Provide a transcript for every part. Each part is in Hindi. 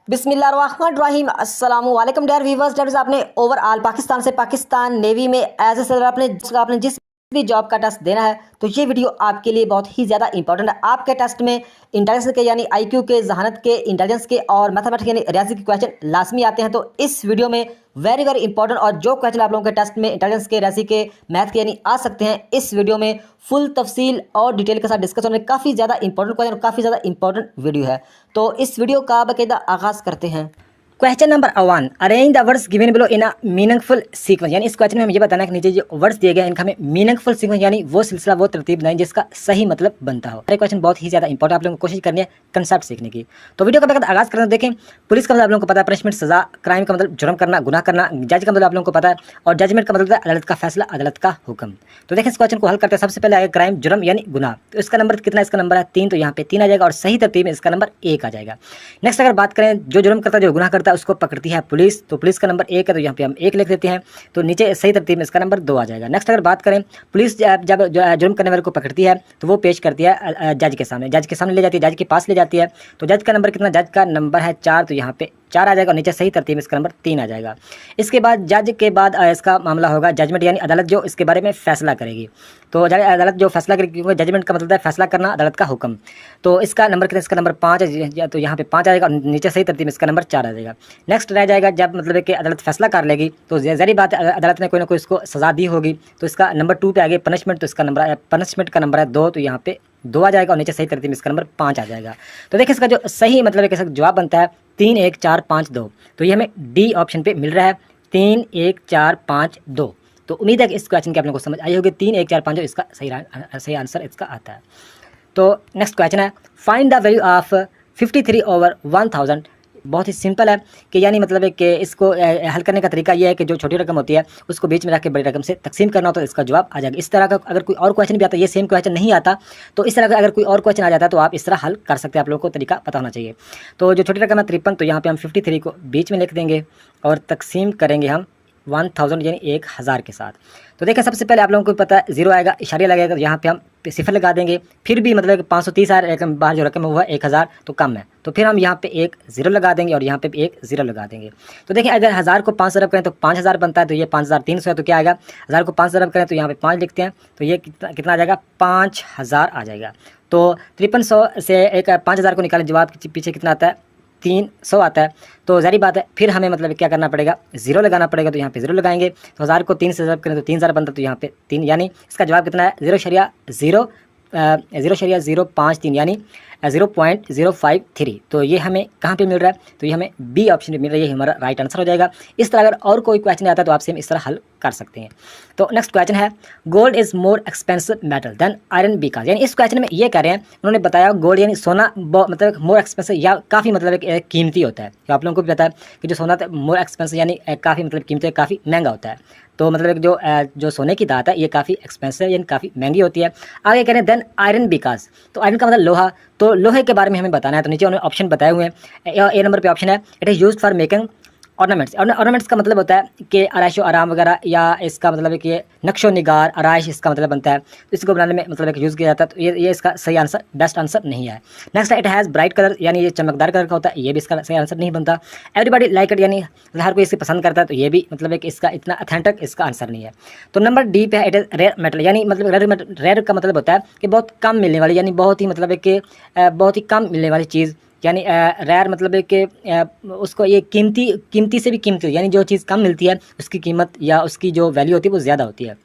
बिस्मिल्लाहिर्रहमानिर्रहीम अस्सलामु अलैकुम डियर व्यूवर्स। डेट आपने ओवरऑल पाकिस्तान से पाकिस्तान नेवी में एज ए सर आपने जिस भी जॉब का टेस्ट देना है तो ये वीडियो आपके लिए बहुत ही ज़्यादा इंपॉर्टेंट है। आपके टेस्ट में इंटेलिजेंस के यानी आईक्यू के, जहानत के, इंटेलिजेंस के और मैथमेटिक्स यानी रियाजी के क्वेश्चन लाजमी आते हैं। तो इस वीडियो में वेरी इंपॉर्टेंट और जो क्वेश्चन आप लोगों के टेस्ट में इंटेलिजेंस के, रियाजी के, मैथ के यानी आ सकते हैं, इस वीडियो में फुल तफसील और डिटेल के साथ डिस्कस होने काफ़ी ज़्यादा इंपॉर्टेंट क्वेश्चन और काफ़ी ज़्यादा इंपॉर्टेंट वीडियो है। तो इस वीडियो का बाकायदा आगाज़ करते हैं। Question number 1, arrange the words given below in a meaningful sequence. यानी इस क्वेश्चन में हमें ये बताना है कि नीचे जो वर्ड्स दिए गए हैं इनका हमें मीनिंगफुल सीक्वेंस यानी वो सिलसिला, वो तरतीब बनाएं जिसका सही मतलब बनता हो। क्वेश्चन बहुत ही ज़्यादा इंपॉर्टेंट, आप लोगों को कोशिश करनी है कंसेप्ट सीखने की। तो वीडियो का बेहद आगाज़ करना। देखें, पुलिस का मतलब आप लोगों को पता है पनिशमेंट, सजा। क्राइम का मतलब जुर्म करना, गुनाह करना। जज का मतलब आप लोगों को पता है, और जजमेंट का मतलब अदालत का फैसला, अदालत का हुक्म। तो देखें इस क्वेश्चन को हल करते हैं। सबसे पहले आएगा क्राइम, जुर्म यानी गुनाह। तो इसका नंबर कितना, इसका नंबर है 3, तो यहाँ पे 3 आ जाएगा और सही तरतीब में इसका नंबर 1 आ जाएगा। नेक्स्ट अगर बात करें, जो जुर्म करता है, जो गुनाह करता है, उसको पकड़ती है पुलिस, तो पुलिस का नंबर 1 है, तो यहाँ पे हम 1 लिख देते हैं। तो नीचे सही तरतीब में इसका नंबर 2 आ जाएगा। नेक्स्ट अगर बात करें, पुलिस जब जुर्म करने वाले को पकड़ती है तो वो पेश करती है जज के सामने ले जाती है, जज के पास ले जाती है। तो जज का नंबर कितना, जज का नंबर है 4, तो यहाँ पे 4 आ जाएगा और नीचे सही तरतीब में इसका नंबर 3 आ जाएगा। इसके बाद जज के बाद इसका मामला होगा जजमेंट, यानी अदालत जो इसके बारे में फैसला करेगी। तो अदालत जो फैसला करेगी, क्योंकि जजमेंट का मतलब है फैसला करना, अदालत का हुक्म। तो इसका नंबर कितना, इसका नंबर 5 है, तो यहाँ पे 5 आ जाएगा और नीचे सही तरतीब में इसका नंबर 4 आ जाएगा। नेक्स्ट रह जाएगा जब मतलब है कि अदालत फैसला कर लेगी, तो ज़ाहिर बात है अदालत ने कोई ना कोई इसको सज़ा दी होगी, तो इसका नंबर 2 पे आ गया पनिशमेंट, तो इसका नंबर पनिशमेंट का नंबर है 2, तो यहाँ पे 2 आ जाएगा और नीचे सही तरतीब में इसका नंबर 5 आ जाएगा। तो देखिए इसका जो सही मतलब है कि जवाब बनता है 3 1 4 5 2, तो ये हमें डी ऑप्शन पे मिल रहा है 3 1 4 5 2। तो उम्मीद है कि इस क्वेश्चन की आप लोगों को समझ आई होगी। 3 1 4 5 2 इसका सही आंसर इसका आता है। तो नेक्स्ट क्वेश्चन है, फाइंड द वैल्यू ऑफ 53/1000। बहुत ही सिंपल है कि यानी मतलब है कि इसको हल करने का तरीका यह है कि जो छोटी रकम होती है उसको बीच में रख के बड़ी रकम से तकसीम करना होता है, तो इसका जवाब आ जाएगा। इस तरह का अगर कोई और क्वेश्चन भी आता है, ये सेम क्वेश्चन नहीं आता, तो इस तरह का अगर कोई और क्वेश्चन आ जाता है तो आप इस तरह हल कर सकते हैं। आप लोगों को तरीका पता होना चाहिए। तो जो छोटी रकम है 53, तो यहाँ पे हम 53 को बीच में लिख देंगे और तकसीम करेंगे हम 1000 यानी 1000 के साथ। तो देखें सबसे पहले आप लोगों को पता है 0 आएगा, इशारिया लगेगा, तो यहाँ पे हम सिफर लगा देंगे। फिर भी मतलब 530 आ रहा है, बाहर जो रकम है वो है 1000, तो कम है, तो फिर हम यहाँ पे एक 0 लगा देंगे और यहाँ पे भी एक 0 लगा देंगे। तो देखिए अगर 1000 को 5 अरब करें तो 5000 बनता है, तो ये 5300 है, तो क्या आएगा, 1000 को 5 अरब करें तो यहाँ पे 5 लिखते हैं, तो ये कितना आ जाएगा, 5000 आ जाएगा। तो 5300 से एक 5000 को निकालें, जवाब के पीछे कितना आता है, 300 आता है। तो ज़ाहिर बात है फिर हमें मतलब क्या करना पड़ेगा, 0 लगाना पड़ेगा, तो यहाँ पे 0 लगाएंगे। तो 1000 को 3 से ज़रब करें तो 3000 बनता है, तो यहाँ पे 3, यानी इसका जवाब कितना है 0.053 यानी 0.053। तो ये हमें कहाँ पे मिल रहा है, तो ये हमें बी ऑप्शन में मिल रहा है, ये हमारा राइट आंसर हो जाएगा। इस तरह अगर और कोई क्वेश्चन आता है तो आपसे हम इस तरह हल कर सकते हैं। तो नेक्स्ट क्वेश्चन है, gold is more expensive metal than iron because. यानी इस क्वेश्चन में ये कह रहे हैं, उन्होंने बताया गोल्ड यानी सोना मतलब मोर एक्सपेंसिव या काफ़ी मतलब कीमती होता है। तो आप लोगों को भी पता है कि जो सोना मोर एक्सपेंसिव यानी काफ़ी मतलब कीमती है, काफ़ी महंगा होता है। तो मतलब जो सोने की धात है ये काफ़ी एक्सपेंसिव यानी काफ़ी महंगी होती है। आगे कह रहे हैं देन आयरन बिकॉज, तो आयरन का मतलब लोहा, तो लोहे के बारे में हमें बताना है। तो नीचे उन्होंने ऑप्शन बताए हुए हैं। ए नंबर पे ऑप्शन है, it is used for making ornaments. Ornaments का मतलब होता है कि आराइशो आराम वगैरह, या इसका मतलब है कि नक्शो निगार आराइश इसका मतलब बनता है, तो इसको बनाने में मतलब है कि यूज़ किया जाता है। तो ये इसका सही आंसर, बेस्ट आंसर नहीं है। नेक्स्ट है, इट हैज़ ब्राइट कलर, यानी ये चमकदार कलर का होता है, ये भी इसका सही आंसर नहीं बनता। एवरीबॉडी लाइक इट, यानी हर कोई इसे पसंद करता है, तो ये भी मतलब है कि इसका इतना अथेंटिक इसका आंसर नहीं है। तो नंबर डी पे है, इट इज़ रेयर मेटल, यानी मतलब रेयर का मतलब होता है कि बहुत कम मिलने वाली, यानी बहुत ही मतलब है कि बहुत ही कम मिलने वाली चीज़, यानी रेयर मतलब है कि उसको ये कीमती से भी कीमती, यानी जो चीज़ कम मिलती है उसकी कीमत या उसकी जो वैल्यू होती है वो ज़्यादा होती है।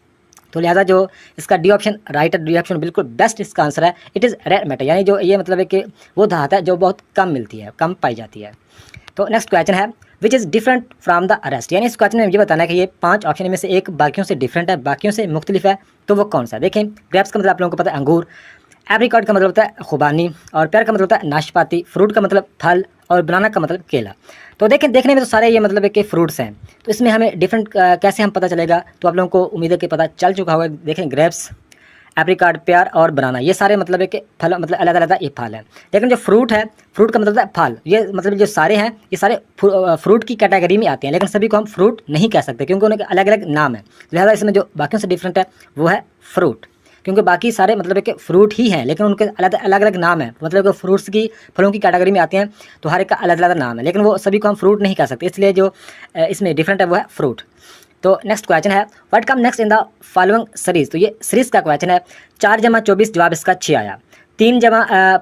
तो लिहाजा जो इसका डी ऑप्शन राइट है, डी ऑप्शन बिल्कुल बेस्ट इसका आंसर है। इट इज़ रेयर मेटल, यानी जो ये मतलब है कि वो धात है जो बहुत कम मिलती है, कम पाई जाती है। तो नेक्स्ट क्वेश्चन है, which is different from the rest. यानी इस क्वेश्चन में मुझे बताना है कि ये 5 ऑप्शन में से एक बाकियों से डिफरेंट है, बाकियों से मुख्तलिफ है, तो वो कौन सा है। देखें, ग्रेप्स का मतलब आप लोगों को पता है अंगूर, एप्रिकॉट का मतलब होता है खुबानी, और पेयर का मतलब होता है नाशपाती, फ्रूट का मतलब फल, और बनाना का मतलब केला। तो देखें, देखने में तो सारे ये मतलब है कि फ्रूट्स हैं, तो इसमें हमें डिफरेंट कैसे हम पता चलेगा, तो आप लोगों को उम्मीद है कि पता चल चुका होगा। देखें, ग्रेप्स, एप्रिकॉट, पेयर और बनाना, ये सारे मतलब है कि फल, मतलब अलग-अलग ये फल हैं। लेकिन जो फ्रूट है, फ्रूट का मतलब है फल, ये मतलब जो सारे हैं ये सारे फ्रूट की कैटेगरी में आते हैं, लेकिन सभी को हम फ्रूट नहीं कह सकते क्योंकि उनके अलग अलग नाम है। लिहाजा इसमें जो बाकियों से डिफरेंट है वो है फ्रूट। क्योंकि बाकी सारे मतलब कि फ्रूट ही हैं, लेकिन उनके अलग अलग अलग नाम है। मतलब कि फ्रूट्स की फलों की कैटेगरी में आते हैं, तो हर एक का अलग अलग नाम है, लेकिन वो सभी को हम फ्रूट नहीं कह सकते, इसलिए जो इसमें डिफरेंट है वो है फ्रूट। तो नेक्स्ट क्वेश्चन है, what come next in the following series. तो ये सीरीज का क्वेश्चन है। 4 जमा 24 जवाब इसका 6 आया। 3 जमा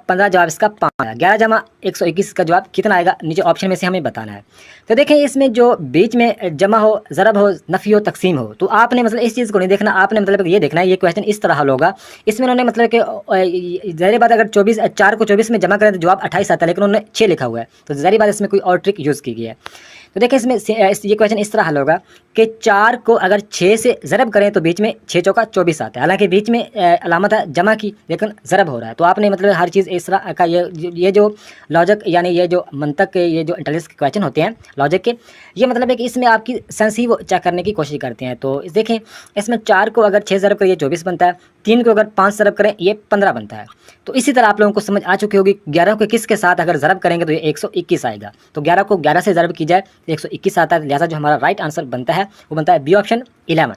15 जवाब इसका 5 आया। 11 जमा 121 का जवाब कितना आएगा, नीचे ऑप्शन में से हमें बताना है। तो देखें, इसमें जो बीच में जमा हो, ज़रब हो, नफ़ी हो, तकसीम हो, तो आपने मतलब इस चीज़ को नहीं देखना, आपने मतलब ये देखना है ये क्वेश्चन इस तरह हल होगा। इसमें उन्होंने मतलब कि ज़ाहिर बात अगर 4 को 24 में जमा करें तो जवाब 28 आता है, लेकिन उन्होंने 6 लिखा हुआ है, तो ज़ाहिर बात इसमें कोई और ट्रिक यूज़ की गई है। तो देखिए इसमें ये क्वेश्चन इस तरह हल होगा कि 4 को अगर 6 से ज़रब करें तो बीच में 6 चौका 24 आता है। हालांकि बीच में अलामत है जमा की, लेकिन ज़रब हो रहा है। तो आपने मतलब हर चीज़ इस तरह का ये जो लॉजिक यानी ये जो मंतक के ये जो इंटेलिजेंस के क्वेश्चन होते हैं लॉजिक के, ये मतलब है कि इसमें आपकी सेंस ही वो चेक करने की कोशिश करते हैं। तो देखें, इसमें 4 को अगर 6 ज़रब करें 24 बनता है, 3 को अगर 5 ज़रब करें ये 15 बनता है। तो इसी तरह आप लोगों को समझ आ चुकी होगी 11 को किस के साथ अगर ज़रब करेंगे तो ये 121 आएगा। तो 11 को 11 से ज़रब की जाए तो 121 आता है। लिहाजा जो हमारा राइट आंसर बनता है वो बनता है बी ऑप्शन 11।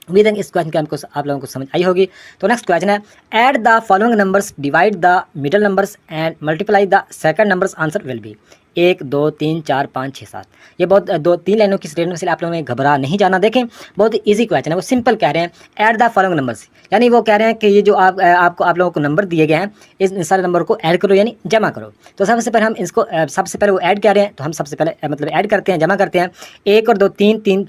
उम्मीद है इस क्वेश्चन की हमको आप लोगों को समझ आई होगी। तो नेक्स्ट क्वेश्चन है, add the following numbers, divide the middle numbers and multiply the second numbers, answer will be 1 2 3 4 5 6 7। ये बहुत 2-3 लाइनों की स्टेटमेंट से आप लोगों ने घबरा नहीं जाना। देखें बहुत इजी क्वेश्चन है, वो सिंपल कह रहे हैं ऐड द फॉलोइंग नंबर्स, यानी वो कह रहे हैं कि ये जो आप लोगों को नंबर दिए गए हैं इस सारे नंबर को ऐड करो यानी जमा करो। तो सबसे पहले हम इसको सबसे पहले वो ऐड कह रहे हैं, तो हम सबसे पहले मतलब ऐड करते हैं, जमा करते हैं। 1 और 2 3 3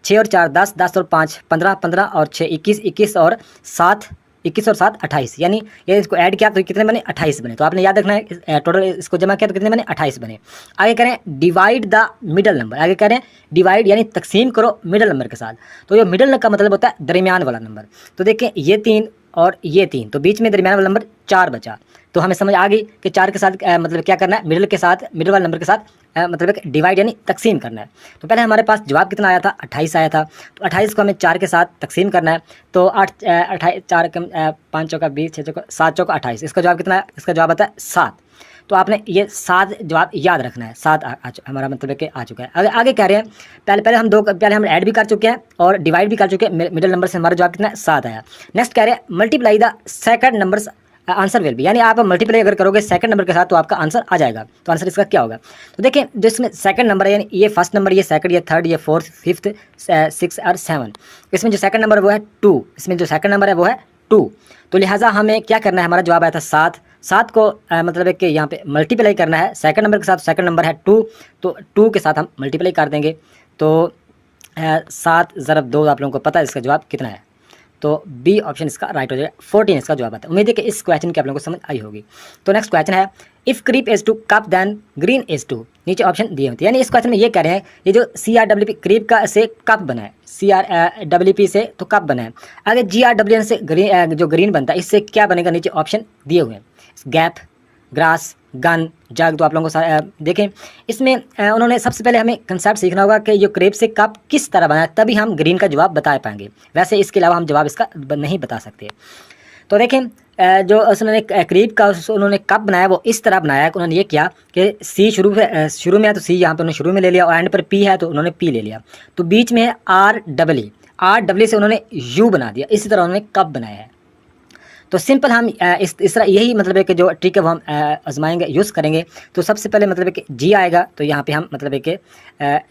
6 और 4 10 10 और 5 15 15 और 6 21 21 और 7 21 और 7 28, यानी ये इसको ऐड किया तो कितने बने 28 बने। तो आपने याद रखना है टोटल इसको जमा किया तो कितने बने 28 बने। आगे करें डिवाइड द मिडल नंबर, आगे कह रहे हैं डिवाइड यानी तकसीम करो मिडल नंबर के साथ। तो ये मिडल का मतलब होता है दरमियान वाला नंबर। तो देखें ये 3 और ये 3, तो बीच में दरमियान वाला नंबर 4 बचा। तो हमें समझ आ गई कि 4 के साथ मतलब क्या करना है, मिडल के साथ मिडल वाले नंबर के साथ मतलब डिवाइड यानी तकसीम करना है। तो पहले हमारे पास जवाब कितना आया था 28 आया था, तो 28 को हमें 4 के साथ तकसीम करना है। तो 28 4 कम 5 चौका 20 6 चौका 7 चौका 28, इसका जवाब कितना है, इसका जवाब आता है 7। तो आपने ये 7 जवाब याद रखना है। 7 हमारा मतलब है कि आ चुका है। आगे कह रहे हैं पहले हम ऐड भी कर चुके हैं और डिवाइड भी कर चुके हैं, मिडिल नंबर से हमारा जवाब कितना है 7 आया। नेक्स्ट कह रहे हैं multiply the second numbers, answer will be, यानी आप मल्टीप्लाई अगर करोगे सेकंड नंबर के साथ तो आपका आंसर आ जाएगा। तो आंसर इसका क्या होगा, तो देखिए जो इसमें सेकंड नंबर है यानी ये फर्स्ट नंबर, ये सेकंड, ये थर्ड, ये फोर्थ, फिफ्थ, 6 और 7, इसमें जो सेकंड नंबर वो है 2, इसमें जो सेकंड नंबर है वो है 2। तो लिहाजा हमें क्या करना है, हमारा जवाब आया था 7 को मतलब है कि यहाँ पे मल्टीप्लाई करना है सेकंड नंबर के साथ। सेकंड नंबर है 2, तो 2 के साथ हम मल्टीप्लाई कर देंगे। तो 7 ज़रब 2 आप लोगों को पता है इसका जवाब कितना है, तो बी ऑप्शन इसका राइट हो जाएगा, 14 इसका जवाब आता है। उम्मीद है कि इस क्वेश्चन की आप लोगों को समझ आई होगी। तो नेक्स्ट क्वेश्चन है, if creep is two cup then green is two, नीचे ऑप्शन दिए होते हैं। यानी इस क्वेश्चन में ये कह रहे हैं ये जो CRWP क्रीप का से कप बना है, CRWP से तो कप बना है, आगे GRWN से ग्रीन जो ग्रीन बनता है इससे क्या बनेगा, नीचे ऑप्शन दिए हुए हैं, गैप, ग्रास, गन, जग। तो आप लोगों को देखें इसमें उन्होंने सबसे पहले हमें कंसेप्ट सीखना होगा कि जो क्रेप से कप किस तरह बना है, तभी हम ग्रीन का जवाब बता पाएंगे। वैसे इसके अलावा हम जवाब इसका नहीं बता सकते। तो देखें जो उन्होंने क्रीप का उन्होंने कप बनाया वो इस तरह बनाया है कि उन्होंने ये किया कि सी शुरू में है तो सी यहाँ पर उन्होंने शुरू में ले लिया और एंड पर पी है तो उन्होंने पी ले लिया। तो बीच में है RW से उन्होंने U बना दिया, इसी तरह उन्होंने कप बनाया है। तो सिंपल हम इस तरह यही मतलब है कि जो ट्रिक है वो हम आजमाएंगे, यूज़ करेंगे। तो सबसे पहले मतलब है कि जी आएगा, तो यहाँ पे हम मतलब है कि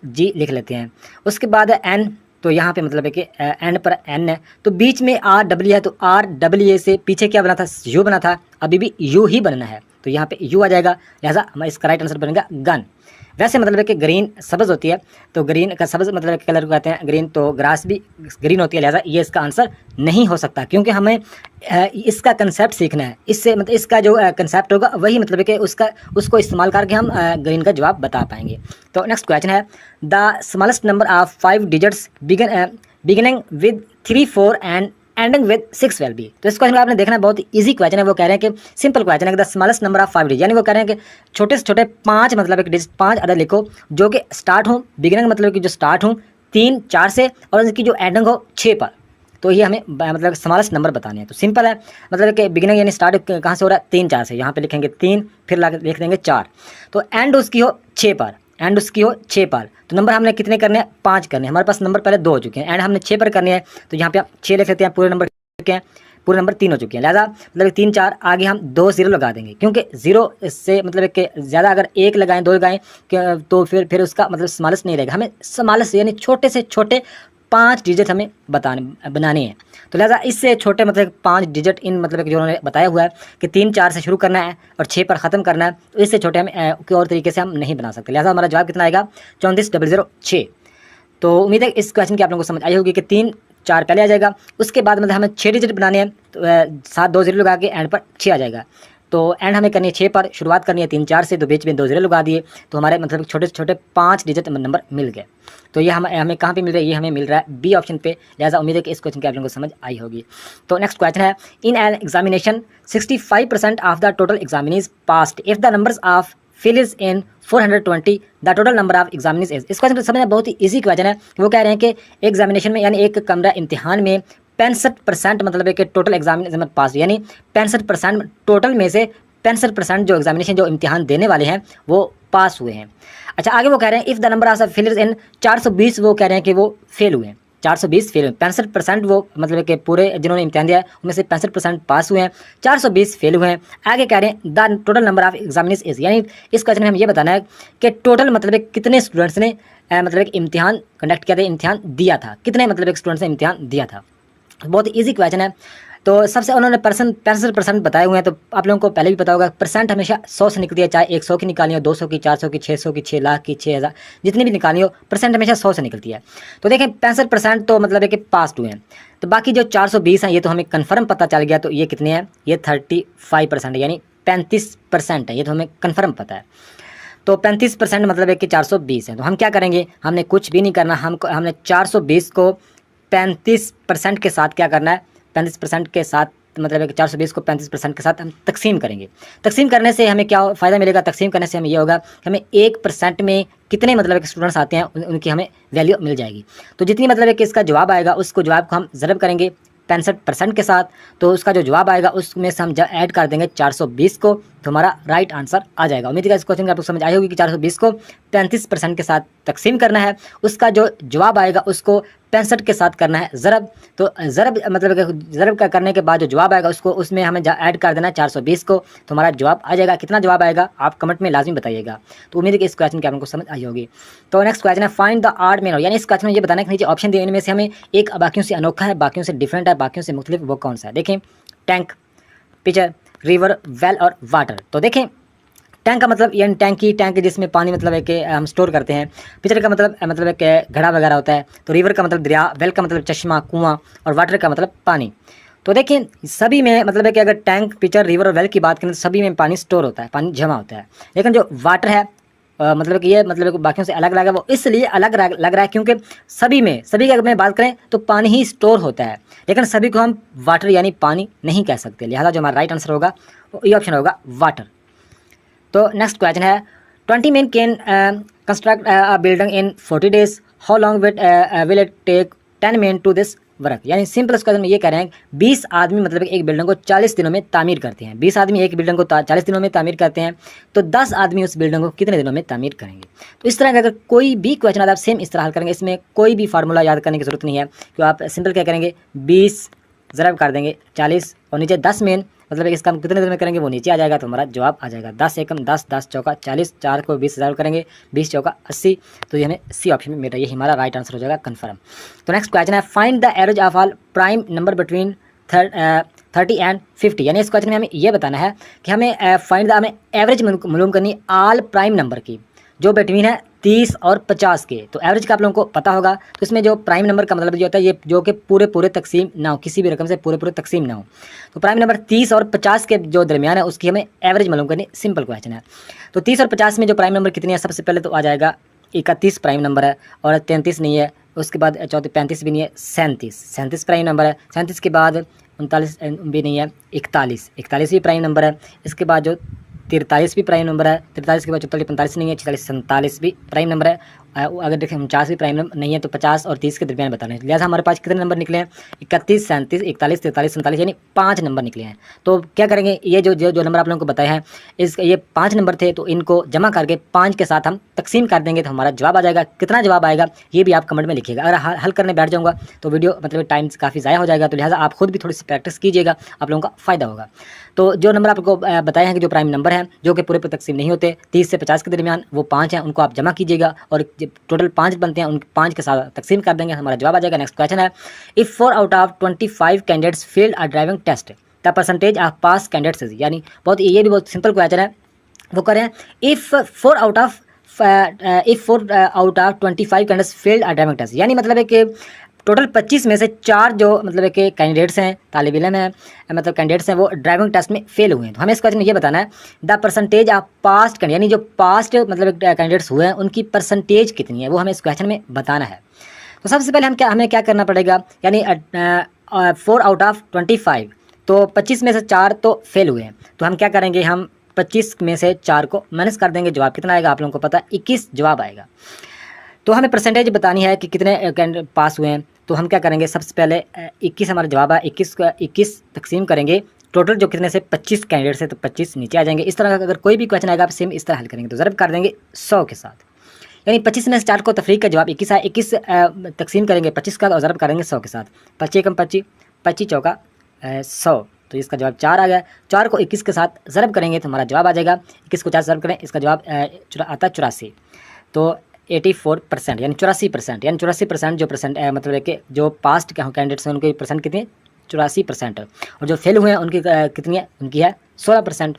जी लिख लेते हैं। उसके बाद है एन, तो यहाँ पे मतलब है कि एन पर एन है, तो बीच में RW है तो RWA से पीछे क्या बना था, यू बना था, अभी भी यू ही बनना है, तो यहाँ पे यू आ जाएगा। लिहाजा हमारा इसका राइट आंसर बनेगा गन। वैसे मतलब है कि ग्रीन सब्ज़ होती है, तो ग्रीन का सब्ज़ मतलब है कलर को कहते हैं ग्रीन, तो ग्रास भी ग्रीन होती है। लिहाजा ये इसका आंसर नहीं हो सकता, क्योंकि हमें इसका कंसेप्ट सीखना है। इससे मतलब इसका जो कंसेप्ट होगा वही मतलब है कि उसको इस्तेमाल करके हम ग्रीन का जवाब बता पाएंगे। तो नेक्स्ट क्वेश्चन है, the smallest number of 5 digits beginning with 3 4 and ending with 6 will be। तो इस क्वेश्चन को आपने देखना है, बहुत इजी क्वेश्चन है। वो कह रहे हैं कि सिंपल क्वेश्चन है कि the smallest number of 5 digit, यानी वो कह रहे हैं कि छोटे से छोटे 5 मतलब एक डिजिट 5 अदर लिखो जो कि स्टार्ट हो, बिगिनिंग मतलब कि जो स्टार्ट हो 3 4 से और उनकी जो एंडिंग हो 6 पर। तो ये हमें मतलब स्मॉलेस्ट नंबर बताने हैं। तो सिंपल है, मतलब कि बिगिनिंग यानी स्टार्ट कहाँ से हो रहा है 3 4 से, यहाँ पे लिखेंगे 3 फिर लिख देंगे 4, तो एंड उसकी हो 6 पर, एंड उसकी हो 6 पर। तो नंबर हमने कितने करने हैं, 5 करने हैं। हमारे पास नंबर पहले 2 हो चुके हैं, एंड हमने 6 पर करने हैं, तो यहाँ पे आप 6 लिख लेते हैं, पूरे नंबर के पूरे नंबर 3 हो चुके हैं, लिहाजा मतलब 3 4 आगे हम 2 0 लगा देंगे, क्योंकि 0 से मतलब कि ज़्यादा अगर 1 लगाएं 2 लगाएं तो फिर उसका मतलब स्मॉलेस्ट नहीं रहेगा। हमें स्मॉलेस्ट यानी छोटे से छोटे 5 डिजिट हमें बनाने हैं। तो लिहाजा इससे छोटे मतलब 5 डिजिट इन मतलब कि जो उन्होंने बताया हुआ है कि 3 4 से शुरू करना है और 6 पर ख़त्म करना है, तो इससे छोटे हम कोई और तरीके से हम नहीं बना सकते। लिहाजा हमारा जवाब कितना आएगा 34,006। तो उम्मीद है इस क्वेश्चन की आप लोगों को समझ आई होगी कि 3 4 पहले आ जाएगा, उसके बाद मतलब हमें 6 डिजिट बनाने हैं, तो 7 2 0 लगा के एंड पर 6 आ जाएगा। तो एंड हमें करनी है 6 पर, शुरुआत करनी है 3 4 से, तो बीच में 2 0 लगा दिए, तो हमारे मतलब छोटे से छोटे 5 डिजिट नंबर मिल गए। तो ये हमें कहाँ पे मिल रहा है, ये हमें मिल रहा है बी ऑप्शन पे। लिहाजा उम्मीद है कि इस क्वेश्चन की आप लोगों को समझ आई होगी। तो नेक्स्ट क्वेश्चन है, in an examination 65% of the total examinees passed if the numbers of fill is in 420 the total number of examinees is. इस क्वेश्चन को समझना बहुत ही ईजी क्वेश्चन है। वो कह रहे हैं कि एग्जामिनेशन में यानी एक कमरा इम्तिहान में 65% मतलब है कि टोटल एग्जामिनेशन पास, यानी 65% टोटल में से 65% जो एग्जामिनेशन जो इम्तिहान देने वाले हैं वो पास हुए हैं। अच्छा, आगे वो कह रहे हैं if the number of failures in 420, वो कह रहे हैं कि वो फेल हुए हैं, 420 फेल हुए। 65% वो मतलब कि पूरे जिन्होंने इम्तिहान दिया है उनमें से 65% पास हुए हैं, 420 फेल हुए हैं। आगे कह रहे हैं the total number of examinees is, यानी इस क्वेश्चन में हम ये बताना है कि टोटल मतलब कितने स्टूडेंट्स ने मतलब एक इम्तिहान कंडक्ट किया था, इम्तिहान दिया था, कितने मतलब एक स्टूडेंट्स ने इम्तिहान दिया था। बहुत ही ईजी क्वेश्चन है। तो सबसे उन्होंने 65% बताए हुए हैं, तो आप लोगों को पहले भी पता होगा परसेंट हमेशा 100 से निकलती है, चाहे 100 की निकालनी हो, 200 की, 400 की, 600 की, 6 लाख की, 6,000, जितनी भी निकालनी हो, परसेंट हमेशा 100 से निकलती है। तो देखें 65% तो मतलब है कि पास हुए हैं, तो बाकी जो 420 हैं ये तो हमें कन्फर्म पता चल गया, तो ये कितने हैं, ये 35% है, यानी 35% है, ये तो हमें कन्फर्म पता है। तो 35% मतलब है कि 420 है। तो हम क्या करेंगे, हमने कुछ भी नहीं करना, हमने 420 को 35% के साथ क्या करना है, 35% के साथ मतलब है कि 420 को 35% के साथ हम तकसीम करेंगे। तकसीम करने से हमें क्या फ़ायदा मिलेगा, तकसीम करने से हमें ये होगा कि हमें 1% में कितने मतलब कि स्टूडेंट्स आते हैं उनकी हमें वैल्यू मिल जाएगी। तो जितनी मतलब है कि इसका जवाब आएगा उसको जवाब को हम ज़रब करेंगे 65% के साथ, तो उसका जो जवाब आएगा उसमें से हम ऐड कर देंगे 420 को, तो हमारा राइट आंसर आ जाएगा। उम्मीद है इस क्वेश्चन की आपको समझ आई होगी कि 420 को 35% के साथ तकसीम करना है, उसका जो जवाब आएगा उसको 65 के साथ करना है ज़रब। तो ज़रब मतलब ज़रब का करने के बाद जो जवाब आएगा उसको उसमें हमें ऐड कर देना है 420 को, तो हमारा जवाब आ जाएगा। कितना जवाब आएगा आप कमेंट में लाजमी बताइएगा। तो उम्मीद है कि इस क्वेश्चन की आपको समझ आई होगी। तो नेक्स्ट क्वेश्चन है फाइंड द ऑड मैन, यानी इस क्वेश्चन में ये बताना है कि नीचे ऑप्शन दिए इनमें से हमें एक बाकियों से अनोखा है, बाकियों से डिफरेंट है, बाकियों से मुख्तलिफ, वो कौन सा है। देखें टैंक, पिक्चर, रिवर, वेल और वाटर। तो देखें टैंक का मतलब यानी टैंक जिसमें पानी मतलब है कि हम स्टोर करते हैं। पिक्चर का मतलब है कि घड़ा वगैरह होता है। तो रिवर का मतलब दरिया, वेल का मतलब चश्मा, कुआं, और वाटर का मतलब पानी। तो देखें सभी में मतलब है कि अगर टैंक, पिक्चर, रिवर और वेल की बात करें तो सभी में पानी स्टोर होता है, पानी जमा होता है। लेकिन जो वाटर है मतलब कि ये मतलब बाकियों से अलग अलग है, वो इसलिए अलग लग रहा है क्योंकि सभी की अगर मैं बात करें तो पानी ही स्टोर होता है, लेकिन सभी को हम वाटर यानी पानी नहीं कह सकते। लिहाजा जो हमारा राइट आंसर होगा वो ये ऑप्शन होगा वाटर। तो नेक्स्ट क्वेश्चन है 20 men can construct a building in 40 days, how long will it take 10 men to this work. यानी सिंपल क्वेश्चन में ये कह रहे हैं 20 आदमी मतलब एक बिल्डिंग को 40 दिनों में तामीर करते हैं। 20 आदमी एक बिल्डिंग को 40 दिनों में तामीर करते हैं, तो 10 आदमी उस बिल्डिंग को कितने दिनों में तामीर करेंगे। तो इस तरह का अगर कोई भी क्वेश्चन आप सेम इस तरह हल करेंगे, इसमें कोई भी फार्मूला याद करने की जरूरत नहीं है, तो आप सिंपल क्या करेंगे 20 ज़रब कर देंगे 40 और नीचे 10 मेन मतलब इसका हम कितने दिनों में करेंगे वो नीचे आ जाएगा, तो हमारा जवाब आ जाएगा 10 एकम 10, 10 चौका 40, 4 को 20,000 करेंगे, 20 चौका 80, तो ये हमें सी ऑप्शन में मिल रहा है, ये हमारा राइट आंसर हो जाएगा कन्फर्म। तो नेक्स्ट क्वेश्चन है find the average of all prime number between 30 and 50। यानी इस क्वेश्चन में हमें ये बताना है कि हमें फाइंड द हमें एवरेज मालूम करनी है ऑल प्राइम नंबर की जो बिटवीन है 30 और 50 के। तो एवरेज का आप लोगों को पता होगा, तो इसमें जो प्राइम नंबर का मतलब जो होता है ये जो कि पूरे तकसीम ना हो, किसी भी रकम से पूरे तकसीम ना हो। तो प्राइम नंबर 30 और 50 के जो दरमियान है उसकी हमें एवरेज मालूम करनी, सिंपल क्वेश्चन है। तो 30 और 50 में जो प्राइम नंबर कितनी है, सबसे पहले तो आ जाएगा 31 प्राइम नंबर है, और 33 नहीं है, उसके बाद 35 भी नहीं है, 37 प्राइम नंबर है, 37 के बाद 39 भी नहीं है, 41 भी प्राइम नंबर है, इसके बाद जो 43 भी प्राइम नंबर है, 43 के बाद 44 45 नहीं है, 46 47 भी प्राइम नंबर है, अगर देखें 49 भी प्राइम नंबर नहीं है तो 50 और 30 के दरमियान बताना है। लिहाजा हमारे पास कितने नंबर निकले हैं? 31, 37, 41, 43, 47, यानी 5 नंबर निकले हैं। तो क्या करेंगे, ये जो नंबर आप लोगों को बताए हैं, ये 5 नंबर थे, तो इनको जमा करके 5 के साथ हम तकसीम कर देंगे तो हमारा जवाब आ जाएगा। कितना जवाब आएगा ये भी आप कमेंट में लिखिएगा। अगर हल करने बैठ जाऊँगा तो वीडियो मतलब टाइम काफ़ी ज़ाया हो जाएगा, तो लिहाजा आप खुद भी थोड़ी सी प्रैक्टिस कीजिएगा, आप लोगों का फ़ायदा होगा। तो जो नंबर आपको बताए हैं कि जो प्राइम नंबर हैं जो कि पूरे पर तकसीम नहीं होते, 30 से 50 के दरमियान, वो 5 हैं, उनको आप जमा कीजिएगा और टोटल 5 बनते हैं, उन 5 के साथ तकसीम कर देंगे, हमारा जवाब आ जाएगा। नेक्स्ट क्वेश्चन है, if 4 out of 25 candidates failed a driving test the percentage of pass candidates is, यानी ये भी बहुत सिंपल क्वेश्चन है। वो कह रहे हैं if 4 out of 25 candidates failed a driving test, यानी मतलब है कि टोटल 25 में से 4 जो मतलब है कि कैंडिडेट्स हैं, तालिब इल्म हैं, मतलब कैंडिडेट्स हैं, वो ड्राइविंग टेस्ट में फेल हुए हैं। तो हमें इस क्वेश्चन में ये बताना है the percentage of past candidate, यानी जो पास्ट मतलब कैंडिडेट्स हुए हैं उनकी परसेंटेज कितनी है, वो हमें इस क्वेश्चन में बताना है। तो सबसे पहले हमें क्या करना पड़ेगा, यानी 4 आउट ऑफ 25, तो 25 में से 4 तो फेल हुए हैं, तो हम क्या करेंगे, हम 25 में से 4 को माइनस कर देंगे। जवाब कितना आएगा आप लोगों को पता है, 21 जवाब आएगा। तो हमें परसेंटेज बतानी है कि कितने कैंडिडेट पास हुए हैं। तो हम क्या करेंगे, सबसे पहले 21 हमारा जवाब है, 21 तकसीम करेंगे, टोटल जो कितने से 25 कैंडिडेट से, तो 25 नीचे आ जाएंगे। इस तरह का अगर कोई भी क्वेश्चन आएगा आप सेम इस तरह हल करेंगे, तो ज़रब कर देंगे 100 के साथ, यानी 25 में से 4 को तफरीक का जवाब 21 है। 21 तकसीम करेंगे 25 का और ज़रब करेंगे 100 के साथ, 25 कम 25, 25 चौका 100, तो इसका जवाब 4 आ गया। 4 को 21 के साथ ज़रब करेंगे तो हमारा जवाब आ जाएगा। 21 को 4 से ज़रब करें, इसका जवाब आता है 84, तो 84%, यानी 84%, यानी 84% जो मतलब है कि जो पास्ट कैंडिडेट्स हैं उनकी परसेंट कितनी है, 84%, और जो फेल हुए हैं उनकी कितनी है, उनकी है 16%।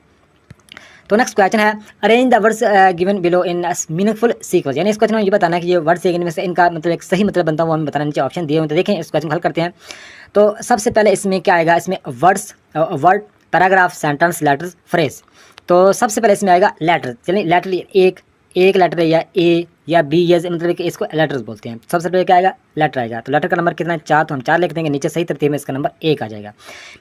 तो नेक्स्ट क्वेश्चन है, arrange the words given below in meaningful sequence, यानी इस क्वेश्चन में ये बताना है कि ये वर्ड्स इनमें से इनका मतलब एक सही मतलब बनता है, वो हमें बताना, नीचे ऑप्शन दिए हुए हैं। तो देखें इस क्वेश्चन को हल करते हैं। तो सबसे पहले इसमें क्या आएगा, इसमें word, paragraph, sentence, letter, phrase. तो सबसे पहले इसमें आएगा लेटर, यानी लेटर एक लेटर या ए या बी या मतलब कि इसको लेटर्स बोलते हैं। सबसे पहले क्या आएगा, लेटर आएगा। तो लेटर का नंबर कितना है, 4, तो हम 4 लिख देंगे, नीचे सही तरतीब में इसका नंबर 1 आ जाएगा।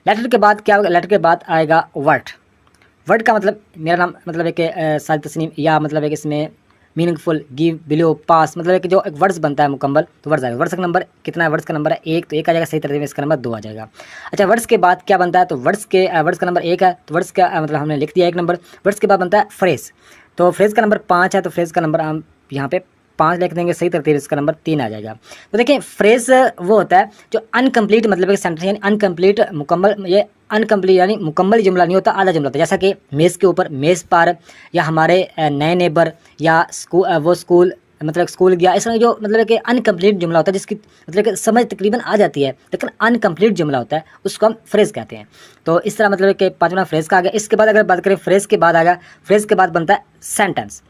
लेटर के बाद क्या होगा, लेटर के बाद आएगा वर्ड का मतलब मेरा नाम मतलब है कि साजिद तस्नीम, या मतलब है कि इसमें मीनिंगफुल, गिव, बिलो, पास, मतलब है कि जो एक वर्ड्स बनता है मुकम्मल, तो वर्ड्स आएगा। वर्ड्स का नंबर कितना है, वर्ड्स का नंबर है 1, तो 1 आ जाएगा, सही तरतीब में इसका नंबर 2 आ जाएगा। अच्छा, वर्ड्स के बाद क्या बनता है, तो वर्ड्स का नंबर 1 है, तो वर्ड्स का मतलब हमने लिख दिया 1 नंबर। वर्ड्स के बाद बनता है फ्रेज, तो फ्रेज का नंबर 5 है, तो फ्रेज का नंबर हम यहाँ पे 5 लिख देंगे, सही तरतीब इसका नंबर 3 आ जाएगा। तो देखिए फ्रेज वो होता है जो अनकम्प्लीट मतलब एक सेंटेंस, यानी अनकम्प्लीट मुकम्मल, ये अनकम्प्लीट यानी मुकम्मल जुमला नहीं होता, आधा जुमला होता है। जैसा कि मेज़ के ऊपर, मेज़ पर, या हमारे नए नेबर, या स्कूल मतलब स्कूल गया, इस तरह जो मतलब कि अनकम्प्लीट जुमला होता है जिसकी मतलब कि समझ तकरीबन आ जाती है लेकिन अनकम्प्लीट जुमला होता है, उसको हम फ्रेज़ कहते हैं। तो इस तरह मतलब कि 5वां फ्रेज़ का आ गया। इसके बाद अगर बात करें फ्रेज़ के बाद आ गया, फ्रेज़ के बाद बनता है सेंटेंस।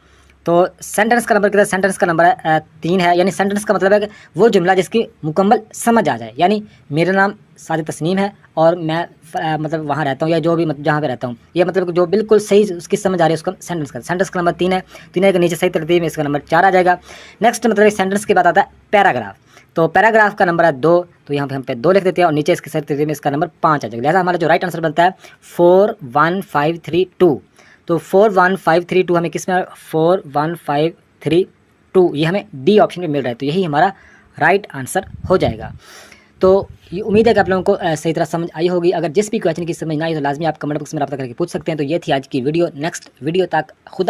तो सेंटेंस का नंबर कितना है, सेंटेंस का नंबर है 3 है, यानी सेंटेंस का मतलब है कि वो जुमला जिसकी मुकम्मल समझ आ जाए, यानी मेरा नाम साजिद तस्नीम है और मैं मतलब वहाँ रहता हूँ, या जो भी मतलब जहाँ पे रहता हूँ, ये मतलब जो बिल्कुल सही उसकी समझ आ रही है उसका सेंटेंस का नंबर 3 है। 3 के नीचे सही तरतीब में इसका नंबर 4 आ जाएगा। नेक्स्ट मतलब सेंटेंस के बाद आता है पैराग्राफ, तो पैराग्राफ का नंबर है 2, तो यहाँ पे हम पे 2 लिख देते हैं और नीचे इसके सही तरतीब में इसका नंबर 5 आ जाएगा। लिहाजा हमारा जो राइट आंसर बनता है 41532। तो 41532 हमें किस में, 41532, ये हमें डी ऑप्शन में मिल रहा है, तो यही हमारा राइट आंसर हो जाएगा। तो ये उम्मीद है कि आप लोगों को सही तरह समझ आई होगी। अगर जिस भी क्वेश्चन की समझ ना आई तो लाजमी आप कमेंट बॉक्स में रब्ता करके पूछ सकते हैं। तो ये थी आज की वीडियो। नेक्स्ट वीडियो तक खुदा